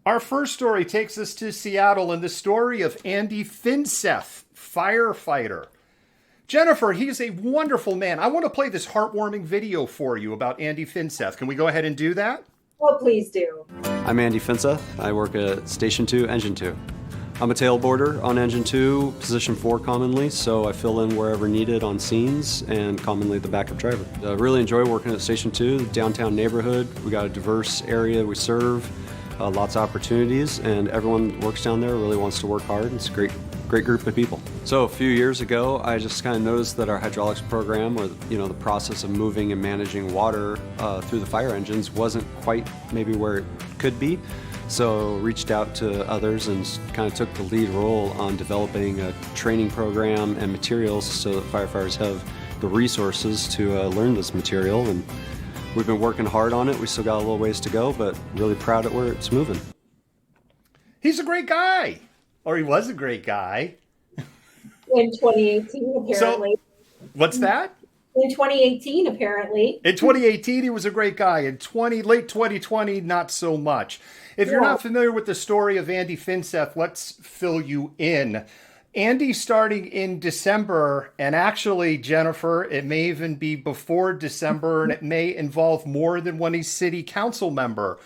Our first story takes us to Seattle and the story of Andy Finseth, firefighter. Jennifer, he is a wonderful man. I want to play this heartwarming video for you about Andy Finseth. Can we go ahead and do that? Oh, please do. I'm Andy Finseth. I work at Station 2, Engine 2. I'm a tailboarder on Engine 2, position 4 commonly, so I fill in wherever needed on scenes and commonly the backup driver. I really enjoy working at Station 2, the downtown neighborhood. We got a diverse area we serve, lots of opportunities, and everyone that works down there really wants to work hard. It's a great group of people. So a few years ago, I just kind of noticed that our hydraulics program, or the process of moving and managing water through the fire engines, wasn't quite maybe where it could be. So reached out to others and kind of took the lead role on developing a training program and materials so that firefighters have the resources to learn this material. And we've been working hard on it. We still got a little ways to go, but really proud at where it's moving. He's a great guy. Or he was a great guy. In 2018, apparently. So, what's that? In 2018, apparently. In 2018, he was a great guy. In late 2020, not so much. If you're not familiar with the story of Andy Finseth, let's fill you in. Andy, starting in December, and actually, Jennifer, it may even be before December, and it may involve more than one city council member.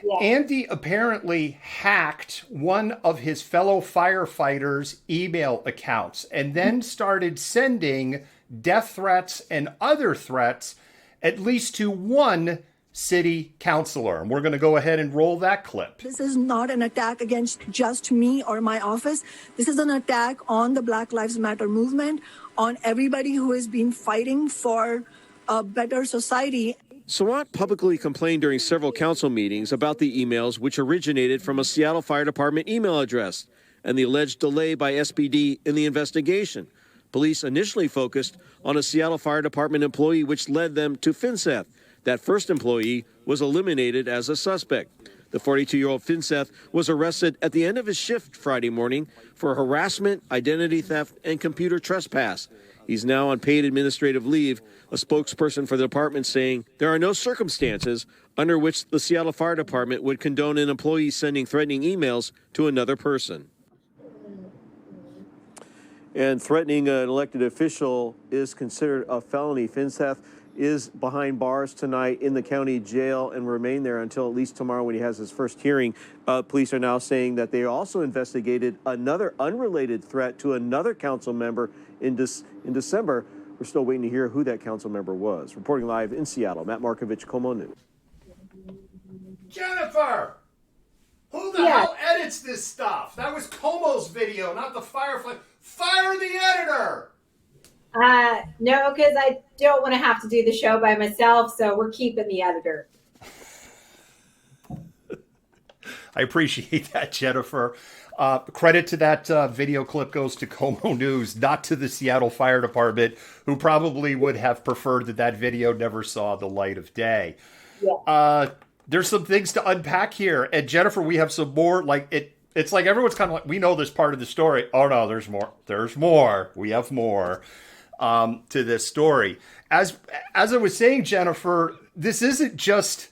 Yeah. Andy apparently hacked one of his fellow firefighters' email accounts and then started sending death threats and other threats, at least to one city councilor. And we're going to go ahead and roll that clip. This is not an attack against just me or my office. This is an attack on the Black Lives Matter movement, on everybody who has been fighting for a better society. Sawant publicly complained during several council meetings about the emails which originated from a Seattle Fire Department email address and the alleged delay by SPD in the investigation. Police initially focused on a Seattle Fire Department employee, which led them to Finseth. That first employee was eliminated as a suspect. The 42-year-old Finseth was arrested at the end of his shift Friday morning for harassment, identity theft, and computer trespass. He's now on paid administrative leave, a spokesperson for the department saying there are no circumstances under which the Seattle Fire Department would condone an employee sending threatening emails to another person. And threatening an elected official is considered a felony. Finseth is behind bars tonight in the county jail and remain there until at least tomorrow when he has his first hearing. Police are now saying that they also investigated another unrelated threat to another council member in December. We're still waiting to hear who that council member was. Reporting live in Seattle, Matt Markovich, KOMO News. Jennifer, who the hell edits this stuff? That was KOMO's video, not the Firefighter. Fire the editor! No, because I don't want to have to do the show by myself, so we're keeping the editor. I appreciate that, Jennifer. Credit to that video clip goes to KOMO News, not to the Seattle Fire Department, who probably would have preferred that video never saw the light of day. Yeah. There's some things to unpack here. And Jennifer, we have some more, it's like everyone's kind of like, we know this part of the story. Oh no, there's more. There's more. We have more to this story. As I was saying, Jennifer, this isn't just...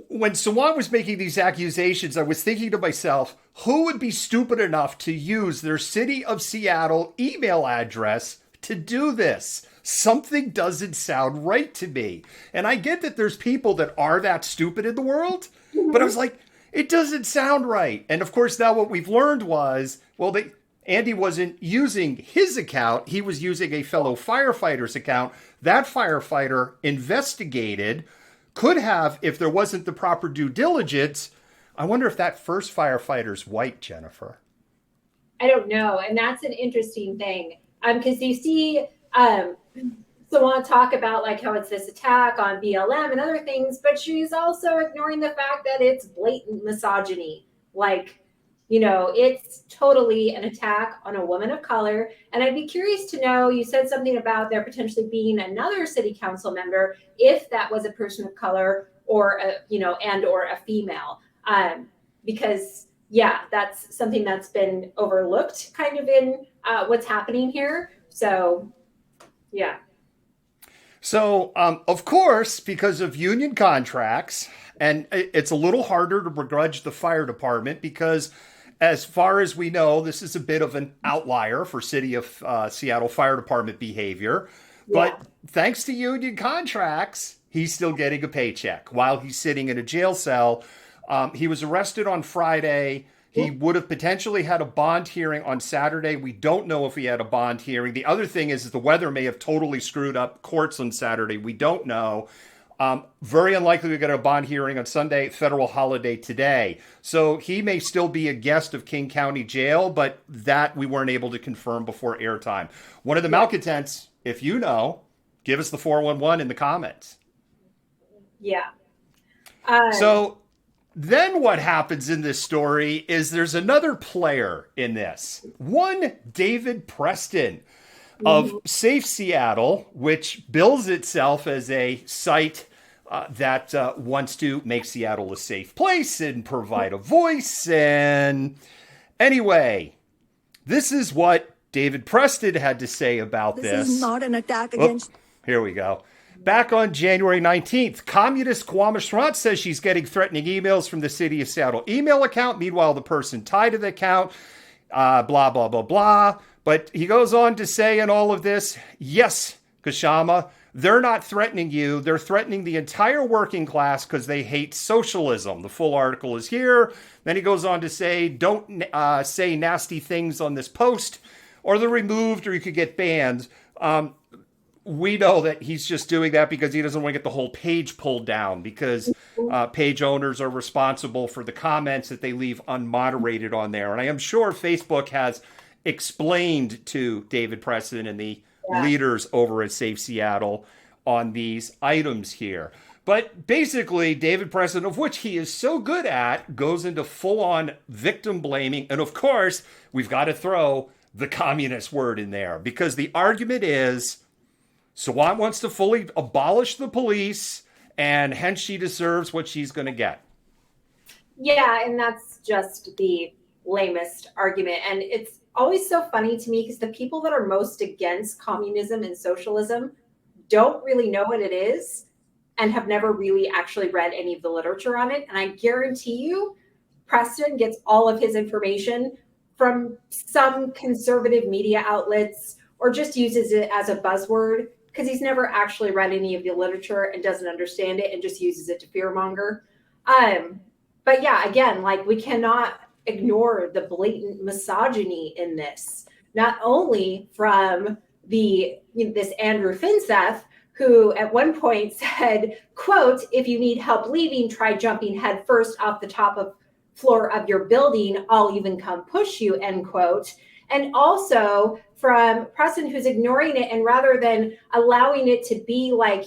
When Sawant was making these accusations, I was thinking to myself, who would be stupid enough to use their City of Seattle email address to do this? Something doesn't sound right to me. And I get that there's people that are that stupid in the world, but I was like, it doesn't sound right. And of course, now what we've learned was, Andy wasn't using his account. He was using a fellow firefighter's account. That firefighter investigated, could have, if there wasn't the proper due diligence. I wonder if that first firefighter's white, Jennifer. I don't know. And that's an interesting thing. Because you see someone talk about how it's this attack on BLM and other things, but she's also ignoring the fact that it's blatant misogyny. It's totally an attack on a woman of color. And I'd be curious to know, you said something about there potentially being another city council member, if that was a person of color or a female. Because that's something that's been overlooked kind of in what's happening here. So, yeah. So, of course, because of union contracts, and it's a little harder to begrudge the fire department because, as far as we know, this is a bit of an outlier for City of Seattle Fire Department behavior. But thanks to union contracts, he's still getting a paycheck while he's sitting in a jail cell. He was arrested on Friday. He would have potentially had a bond hearing on Saturday. We don't know if he had a bond hearing. The other thing is the weather may have totally screwed up courts on Saturday. We don't know. Very unlikely we get a bond hearing on Sunday, federal holiday today. So he may still be a guest of King County Jail, but that we weren't able to confirm before airtime. One of the malcontents, if you know, give us the 411 in the comments. Yeah. So then what happens in this story is there's another player in this. One David Preston of Safe Seattle, which bills itself as a site that wants to make Seattle a safe place and provide a voice. And anyway, this is what David Preston had to say about this. This is not an attack against... Here we go. Back on January 19th, communist Kwame Shrant says she's getting threatening emails from the City of Seattle email account. Meanwhile, the person tied to the account, blah, blah, blah, blah. But he goes on to say in all of this, yes, Kashama, they're not threatening you. They're threatening the entire working class because they hate socialism. The full article is here. Then he goes on to say, don't say nasty things on this post or they're removed or you could get banned. We know that he's just doing that because he doesn't want to get the whole page pulled down because page owners are responsible for the comments that they leave unmoderated on there. And I am sure Facebook has explained to David Preston and the leaders over at Safe Seattle on these items here. But basically, David Preston, of which he is so good at, goes into full-on victim blaming. And of course, we've got to throw the communist word in there because the argument is Sawant wants to fully abolish the police, and hence she deserves what she's going to get. Yeah, and that's just the lamest argument. And it's always so funny to me because the people that are most against communism and socialism don't really know what it is and have never really actually read any of the literature on it. And I guarantee you, Preston gets all of his information from some conservative media outlets or just uses it as a buzzword because he's never actually read any of the literature and doesn't understand it and just uses it to fearmonger. But yeah, again, like we cannot ignore the blatant misogyny in this, not only from this Andrew Finseth, who at one point said, quote, if you need help leaving, try jumping head first off the top of floor of your building. I'll even come push you, end quote. And also from Preston, who's ignoring it and rather than allowing it to be like,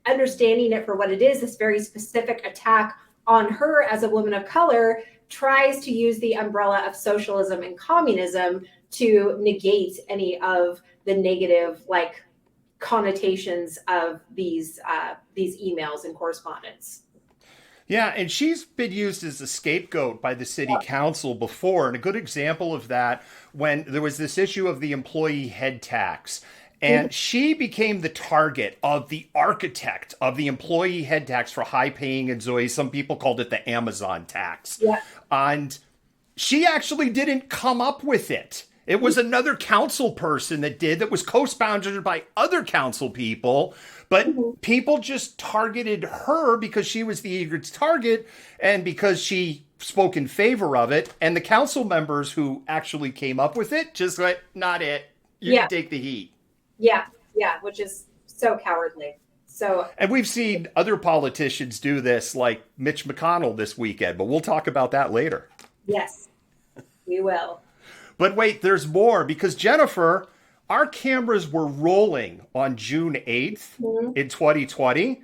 understanding it for what it is, this very specific attack on her as a woman of color, tries to use the umbrella of socialism and communism to negate any of the negative connotations of these emails and correspondence. Yeah, and she's been used as a scapegoat by the city council before. And a good example of that, when there was this issue of the employee head tax, and she became the target of the architect of the employee head tax for high-paying employees. Some people called it the Amazon tax. Yeah. And she actually didn't come up with it. It was another council person that was co-sponsored by other council people, but people just targeted her because she was the eager target and because she spoke in favor of it. And the council members who actually came up with it, just like, not it. You can take the heat. Yeah, which is so cowardly. And we've seen other politicians do this, like Mitch McConnell this weekend, but we'll talk about that later. Yes, we will. But wait, there's more, because Jennifer, our cameras were rolling on June 8th in 2020,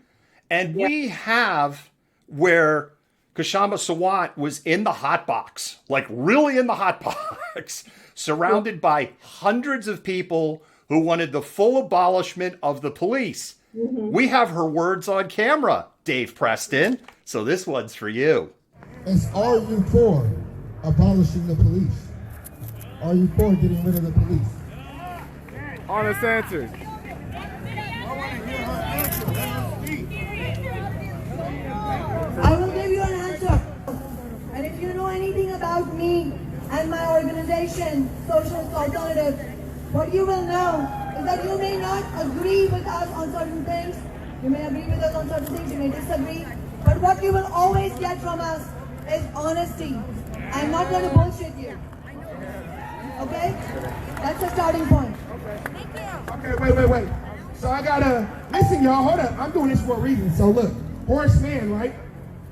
and we have where Kashama Sawant was in the hot box, like really in the hot box, surrounded by hundreds of people who wanted the full abolishment of the police. We have her words on camera, Dave Preston, so this one's for you. Are you for abolishing the police? Are you for getting rid of the police? Honest answers. I want to hear her and socialist alternative, what you will know is that you may not agree with us on certain things. You may agree with us on certain things, you may disagree. But what you will always get from us is honesty. I'm not going to bullshit you. Okay? That's the starting point. Okay, wait. So I gotta, listen y'all, hold up. I'm doing this for a reason. So look, Horace Mann, right?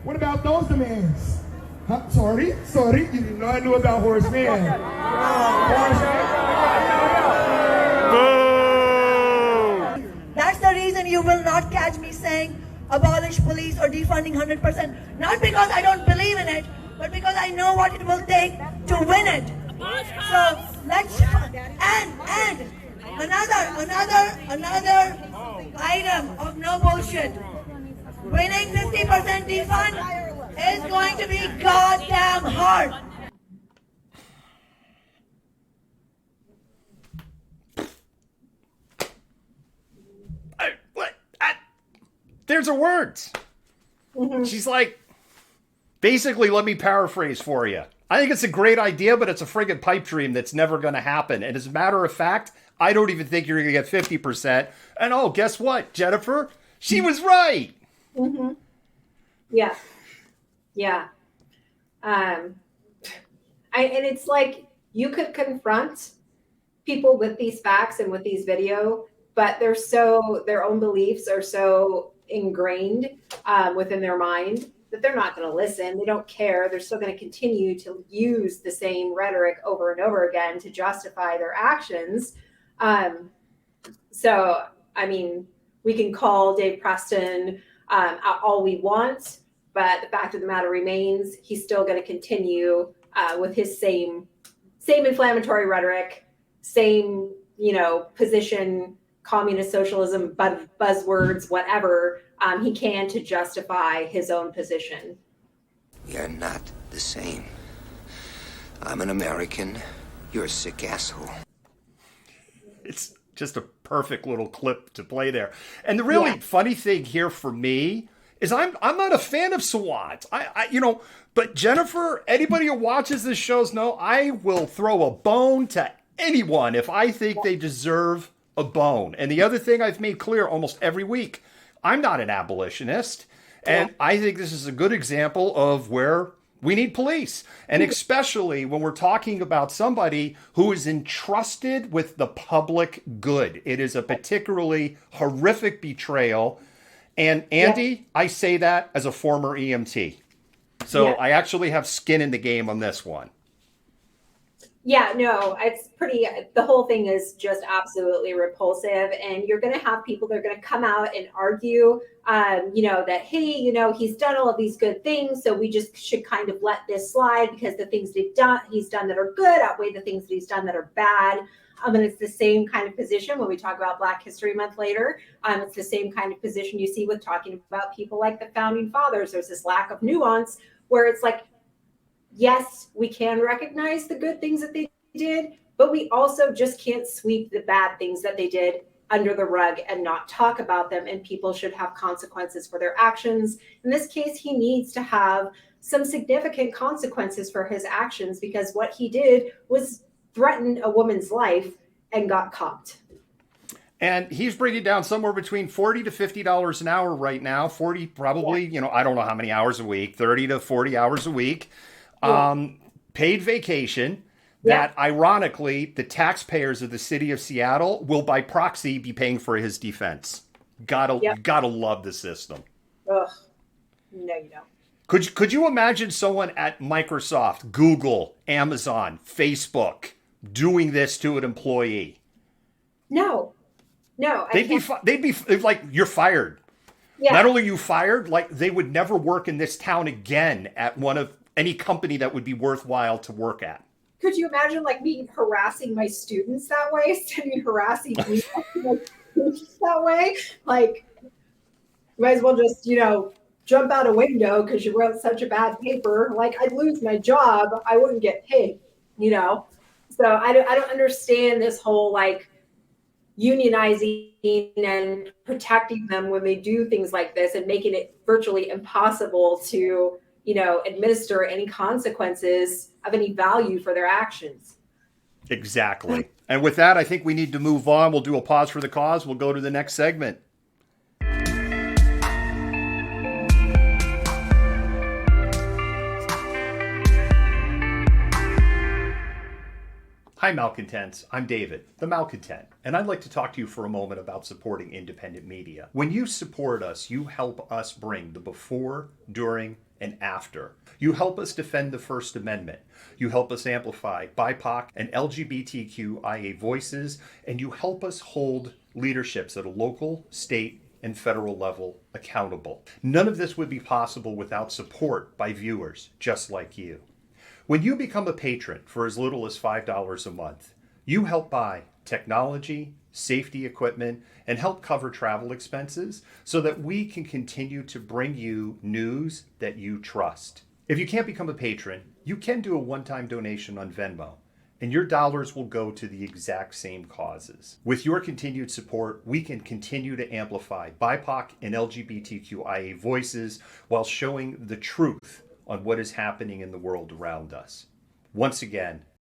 What about those demands? Huh? Sorry, you didn't know I knew about Horace Mann. Horace Mann. That's the reason you will not catch me saying abolish police or defunding 100%. Not because I don't believe in it, but because I know what it will take to win it. So let's, and another item of no bullshit. Winning 50% defund is going to be goddamn hard. There's her words. She's like, basically, let me paraphrase for you. I think it's a great idea, but it's a friggin' pipe dream that's never going to happen. And as a matter of fact, I don't even think you're going to get 50%. And oh, guess what, Jennifer? She was right. Mm-hmm. Yeah. And it's like you could confront people with these facts and with these video, but their own beliefs are so ingrained within their mind that they're not going to listen. They don't care. They're still going to continue to use the same rhetoric over and over again to justify their actions. So, I mean, we can call Dave Preston all we want, but the fact of the matter remains, he's still going to continue with his same inflammatory rhetoric, same, position, communist socialism, buzzwords, whatever he can to justify his own position. We are not the same. I'm an American. You're a sick asshole. It's just a perfect little clip to play there. And the really funny thing here for me is I'm not a fan of SWAT. But Jennifer, anybody who watches this shows know I will throw a bone to anyone if I think they deserve a bone. And the other thing I've made clear almost every week, I'm not an abolitionist. And I think this is a good example of where we need police. And especially when we're talking about somebody who is entrusted with the public good. It is a particularly horrific betrayal. And Andy, I say that as a former EMT. So I actually have skin in the game on this one. Yeah, no, it's the whole thing is just absolutely repulsive. And you're going to have people that are going to come out and argue, that, hey, he's done all of these good things. So we just should kind of let this slide because the things he's done that are good outweigh the things that he's done that are bad. And it's the same kind of position when we talk about Black History Month later. It's the same kind of position you see with talking about people like the Founding Fathers. There's this lack of nuance where it's like, yes, we can recognize the good things that they did, but we also just can't sweep the bad things that they did under the rug and not talk about them. And people should have consequences for their actions. In this case, he needs to have some significant consequences for his actions because what he did was threaten a woman's life and got caught. And he's bringing down somewhere between $40 to $50 an hour right now. 40 probably, I don't know how many hours a week, 30 to 40 hours a week. Paid vacation that ironically the taxpayers of the city of Seattle will by proxy be paying for his defense. Gotta love the system. Ugh. No, you don't. Could you imagine someone at Microsoft, Google, Amazon, Facebook doing this to an employee? No, they'd be like, you're fired. Yeah. Not only are you fired, like they would never work in this town again at any company that would be worthwhile to work at. Could you imagine me harassing my students that way, harassing me that way? Like, you might as well just, jump out a window because you wrote such a bad paper. Like, I'd lose my job. I wouldn't get paid, So I don't understand this whole, unionizing and protecting them when they do things like this and making it virtually impossible to administer any consequences of any value for their actions. Exactly. And with that, I think we need to move on. We'll do a pause for the cause. We'll go to the next segment. Hi, Malcontents. I'm David, the Malcontent, and I'd like to talk to you for a moment about supporting independent media. When you support us, you help us bring the before, during, and after. You help us defend the First Amendment. You help us amplify BIPOC and LGBTQIA voices, and you help us hold leaderships at a local, state, and federal level accountable. None of this would be possible without support by viewers just like you. When you become a patron for as little as $5 a month, you help buy technology, safety equipment, and help cover travel expenses so that we can continue to bring you news that you trust. If you can't become a patron, you can do a one-time donation on Venmo, and your dollars will go to the exact same causes. With your continued support, we can continue to amplify BIPOC and LGBTQIA voices while showing the truth on what is happening in the world around us. Once again,